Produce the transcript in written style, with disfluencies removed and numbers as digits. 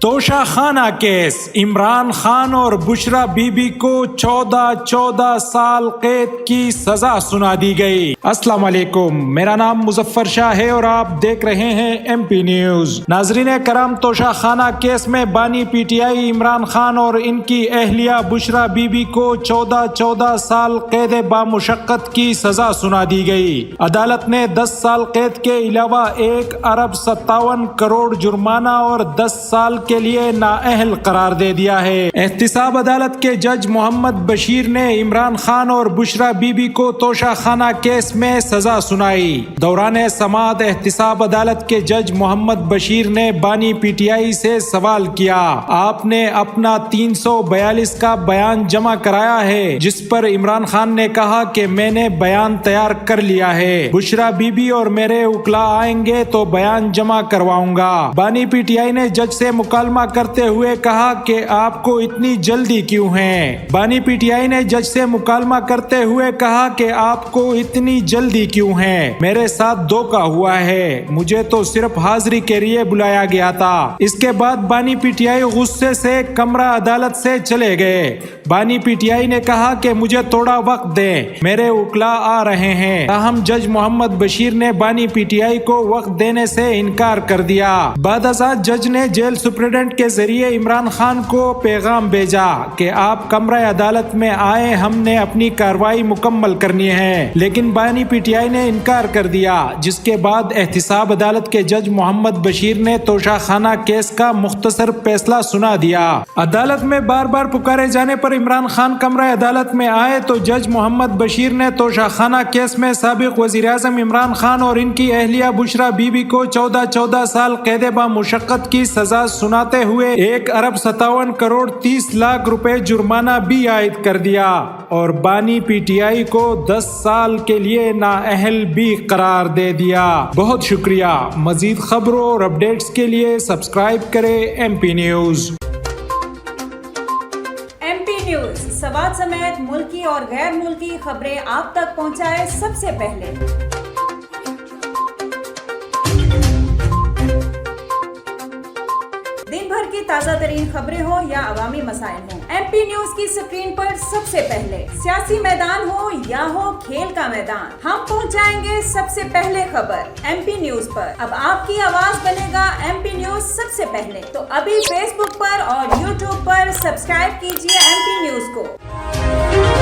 توشہ خانہ کیس، عمران خان اور بشرا be be کو 14 سال قید کی سزا سنا دی گئی۔ السلام علیکم، میرا نام مظفر شاہ ہے اور آپ دیکھ رہے ہیں ایم پی نیوز۔ ناظرین کرام، توشہ خانہ کیس میں بانی P T I Imran Khan اور ان کی اہلیہ بشرا بی بی کو 14 سال قید بامشقت کی سزا سنا دی گئی۔ عدالت نے 10 سال قید کے علاوہ 1.57 کروڑ جرمانہ اور 10 سال کے لیے نااہل قرار دے دیا ہے۔ احتساب عدالت کے جج محمد بشیر نے عمران خان اور بشرا بی بی کو توشہ خانہ کیس میں سزا سنائی۔ دوران سماعت احتساب عدالت کے جج محمد بشیر نے بانی پی ٹی آئی سے سوال کیا۔ آپ نے اپنا 342 کا بیان جمع کرایا ہے، جس پر عمران خان نے کہا کہ میں نے بیان تیار کر لیا ہے، بشرا بی بی اور میرے وکلا آئیں گے تو بیان جمع کرواؤں گا۔ بانی پی ٹی آئی نے جج سے مکالمہ کرتے ہوئے کہا کہ آپ کو اتنی جلدی کیوں ہے؟ بانی پی ٹی آئی نے جج سے مکالمہ کرتے ہوئے کہا کہ آپ کو اتنی جلدی کیوں ہے؟ میرے ساتھ دھوکا ہوا ہے، مجھے تو صرف حاضری کے لیے بلایا گیا تھا۔ اس کے بعد بانی پی ٹی آئی غصے سے کمرہ عدالت سے چلے گئے۔ بانی پی ٹی آئی نے کہا کہ مجھے تھوڑا وقت دیں، میرے وکلا آ رہے ہیں، تاہم جج محمد بشیر نے بانی پی ٹی آئی کو وقت دینے سے انکار کر دیا۔ بعد ازاں جج نے جیل سپرنٹنڈنٹ کے ذریعے عمران خان کو پیغام بھیجا کہ آپ کمرہ عدالت میں آئے، ہم نے اپنی کارروائی مکمل کرنی ہے، لیکن بانی پی ٹی آئی نے انکار کر دیا، جس کے بعد احتساب عدالت کے جج محمد بشیر نے توشہ خانہ کیس کا مختصر فیصلہ سنا دیا۔ عدالت میں بار بار پکارے جانے پر عمران خان کمرہ عدالت میں آئے تو جج محمد بشیر نے توشہ خانہ کیس میں سابق وزیر اعظم عمران خان اور ان کی اہلیہ بشرا بی بی کو 14 سال قید بامشقت کی سزا سناتے ہوئے 1.57 کروڑ 30 لاکھ روپے جرمانہ بھی عائد کر دیا اور بانی پی ٹی آئی کو 10 سال کے لیے نااہل بھی قرار دے دیا۔ بہت شکریہ۔ مزید خبروں اور اپڈیٹس کے لیے سبسکرائب کریں M P news. M P news Swat سمیت ملکی اور غیر ملکی خبریں آپ تک پہنچائے سب سے پہلے۔ دن بھر کی تازہ ترین خبریں ہوں یا عوامی مسائل ہوں، ایم پی نیوز کی سکرین پر سب سے پہلے۔ سیاسی میدان ہو یا ہو کھیل کا میدان، ہم پہنچائیں گے سب سے پہلے خبر ایم پی نیوز پر۔ اب آپ کی آواز بنے گا ایم پی نیوز سب سے پہلے، تو ابھی فیس بک پر اور یوٹیوب پر سبسکرائب کیجیے ایم پی نیوز کو۔